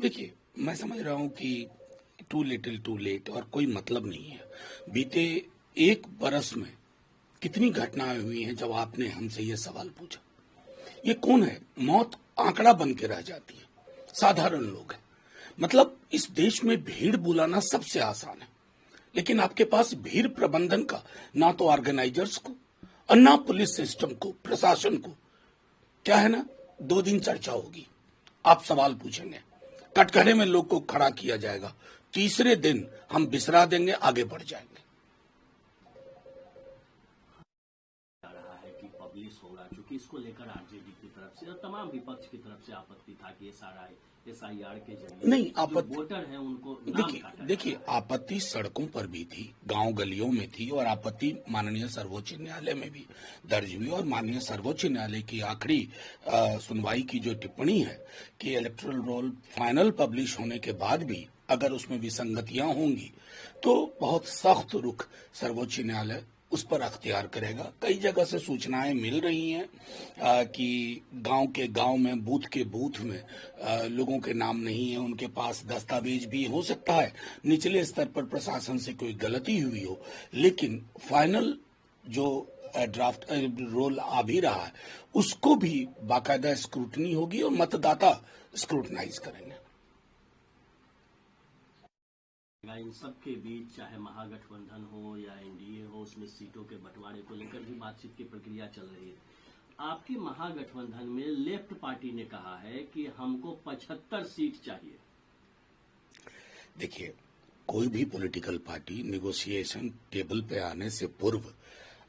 देखिए, मैं समझ रहा हूं कि टू लिटिल टू लेट और कोई मतलब नहीं है। बीते एक बरस में कितनी घटनाएं हुई हैं जब आपने हमसे ये सवाल पूछा। ये कौन है? मौत आंकड़ा बन के रह जाती है, साधारण लोग हैं। मतलब इस देश में भीड़ बुलाना सबसे आसान है, लेकिन आपके पास भीड़ प्रबंधन का ना तो ऑर्गेनाइजर्स को और ना पुलिस सिस्टम को, प्रशासन को। क्या है ना, 2 दिन चर्चा होगी, आप सवाल पूछेंगे, कटघरे में लोग को खड़ा किया जाएगा, तीसरे दिन हम बिसरा देंगे, आगे बढ़ जाएंगे। रहा है कि पब्लिश होगा, चूंकि इसको लेकर आरजेडी की तरफ से और तमाम विपक्ष की तरफ से आपत्ति था कि SIR के जरिए नहीं, जो आपत्ति वोटर हैं उनको नाम काटा देखिए, आपत्ति सड़कों पर भी थी, गांव गलियों में थी, और आपत्ति माननीय सर्वोच्च न्यायालय में भी दर्ज हुई। और माननीय सर्वोच्च न्यायालय की आखिरी सुनवाई की जो टिप्पणी है कि इलेक्टोरल रोल फाइनल पब्लिश होने के बाद भी अगर उसमें विसंगतियां होंगी तो बहुत सख्त रुख सर्वोच्च न्यायालय उस पर अख्तियार करेगा। कई जगह से सूचनाएं मिल रही हैं कि गांव के गांव में, बूथ के बूथ में लोगों के नाम नहीं है, उनके पास दस्तावेज भी हो सकता है निचले स्तर पर प्रशासन से कोई गलती हुई हो, लेकिन फाइनल जो ड्राफ्ट रोल आ भी रहा है उसको भी बाकायदा स्क्रूटनी होगी और मतदाता स्क्रूटनाइज करेंगे। इन सब के बीच चाहे महागठबंधन हो या एनडीए हो, उसमें सीटों के बंटवारे को लेकर भी बातचीत की प्रक्रिया चल रही है। आपकी महागठबंधन में लेफ्ट पार्टी ने कहा है कि हमको 75 सीट चाहिए। देखिए, कोई भी पॉलिटिकल पार्टी नेगोशिएशन टेबल पे आने से पूर्व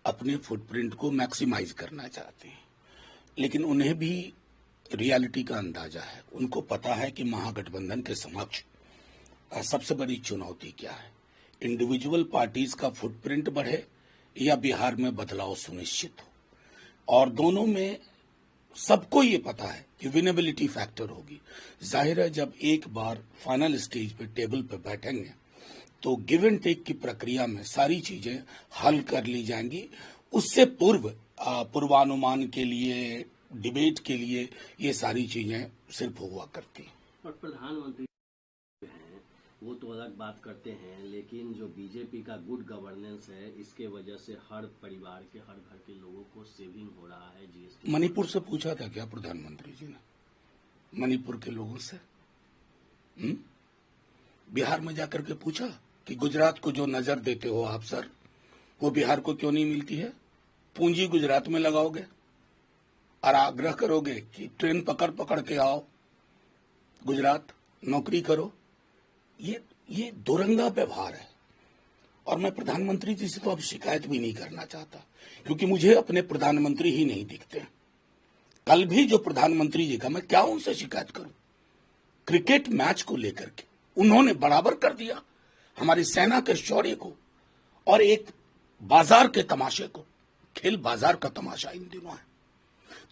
अपने फुटप्रिंट को मैक्सिमाइज करना चाहते हैं, लेकिन उन्हें भी रियलिटी का अंदाजा है। उनको पता है कि महागठबंधन के समक्ष सबसे बड़ी चुनौती क्या है। इंडिविजुअल पार्टीज का फुटप्रिंट बढ़े या बिहार में बदलाव सुनिश्चित हो, और दोनों में सबको ये पता है कि विनेबिलिटी फैक्टर होगी। जाहिर है, जब एक बार फाइनल स्टेज पे टेबल पे बैठेंगे तो गिव एंड टेक की प्रक्रिया में सारी चीजें हल कर ली जाएंगी। उससे पूर्व पूर्वानुमान के लिए, डिबेट के लिए ये सारी चीजें सिर्फ हुआ करती हैं। और प्रधानमंत्री वो तो अलग बात करते हैं, लेकिन जो बीजेपी का गुड गवर्नेंस है, इसके वजह से हर परिवार के, हर घर के लोगों को सेविंग हो रहा है। जीएसटी मणिपुर से पूछा था क्या प्रधानमंत्री जी ने? मणिपुर के लोगों से बिहार में जाकर के पूछा कि गुजरात को जो नजर देते हो आप सर, वो बिहार को क्यों नहीं मिलती है? पूंजी गुजरात में लगाओगे और आग्रह करोगे कि ट्रेन पकड़ पकड़ के आओ गुजरात, नौकरी करो। ये दोरंगा व्यवहार है। और मैं प्रधानमंत्री जी से तो अब शिकायत भी नहीं करना चाहता, क्योंकि मुझे अपने प्रधानमंत्री ही नहीं दिखते। कल भी जो प्रधानमंत्री जी का, मैं क्या उनसे शिकायत करूं? क्रिकेट मैच को लेकर के उन्होंने बराबर कर दिया हमारी सेना के शौर्य को और एक बाजार के तमाशे को। खेल बाजार का तमाशा इन दिनों है।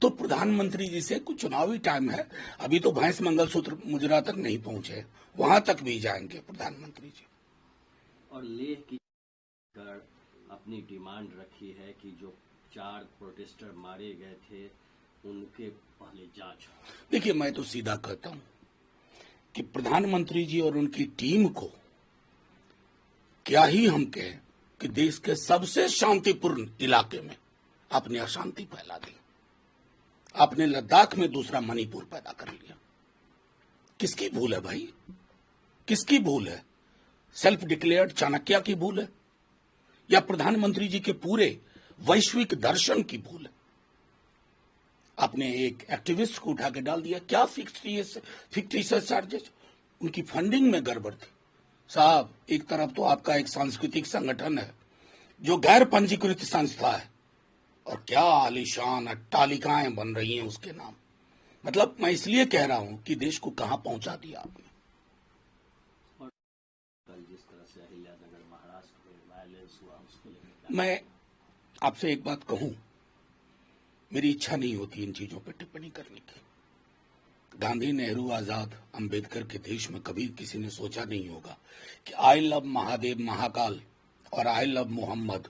तो प्रधानमंत्री जी से कुछ चुनावी टाइम है, अभी तो भैंस मंगलसूत्र मुजरा तक नहीं पहुंचे, वहां तक भी जाएंगे प्रधानमंत्री जी। और लेह की अपनी डिमांड रखी है कि जो 4 प्रोटेस्टर मारे गए थे उनके पहले जांच। देखिए, मैं तो सीधा कहता हूं कि प्रधानमंत्री जी और उनकी टीम को क्या ही हम कहें कि देश के सबसे शांतिपूर्ण इलाके में आपने अशांति फैला दी। आपने लद्दाख में दूसरा मणिपुर पैदा कर लिया। किसकी भूल है भाई? किसकी भूल है? सेल्फ डिक्लेयर्ड चाणक्य की भूल है या प्रधानमंत्री जी के पूरे वैश्विक दर्शन की भूल है? आपने एक एक्टिविस्ट को उठा के डाल दिया। क्या फिक्टिशियस चार्जेस? उनकी फंडिंग में गड़बड़ थी साहब। एक तरफ तो आपका एक सांस्कृतिक संगठन है जो गैर पंजीकृत संस्था है, और क्या आलीशान अट्टालिकाएं बन रही हैं उसके नाम। मतलब मैं इसलिए कह रहा हूं कि देश को कहां पहुंचा दिया आपने। जिस तरह से अहिल्यानगर महाराष्ट्र में वायलेंस हुआ, उसको लेकर मैं आपसे एक बात कहूं, मेरी इच्छा नहीं होती इन चीजों पर टिप्पणी करने की। गांधी, नेहरू, आजाद, अंबेडकर के देश में कभी किसी ने सोचा नहीं होगा कि आई लव महादेव, महाकाल और आई लव मोहम्मद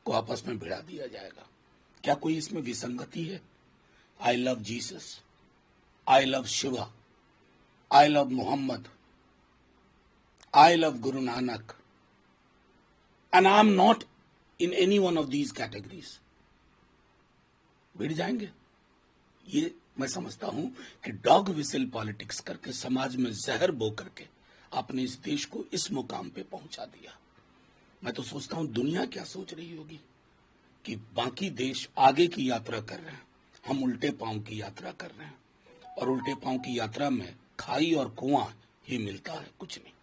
को आपस में भिड़ा दिया जाएगा। क्या कोई इसमें विसंगति है? I love Jesus, I love Shiva, I love Muhammad, I love Guru Nanak, and I am not in any one of these categories. भिड़ जाएंगे। ये मैं समझता हूं कि डॉग विसिल पॉलिटिक्स करके समाज में जहर बो करके आपने इस देश को इस मुकाम पे पहुंचा दिया। मैं तो सोचता हूं दुनिया क्या सोच रही होगी कि बाकी देश आगे की यात्रा कर रहे हैं, हम उल्टे पांव की यात्रा कर रहे हैं, और उल्टे पांव की यात्रा में खाई और कुआं ही मिलता है, कुछ नहीं।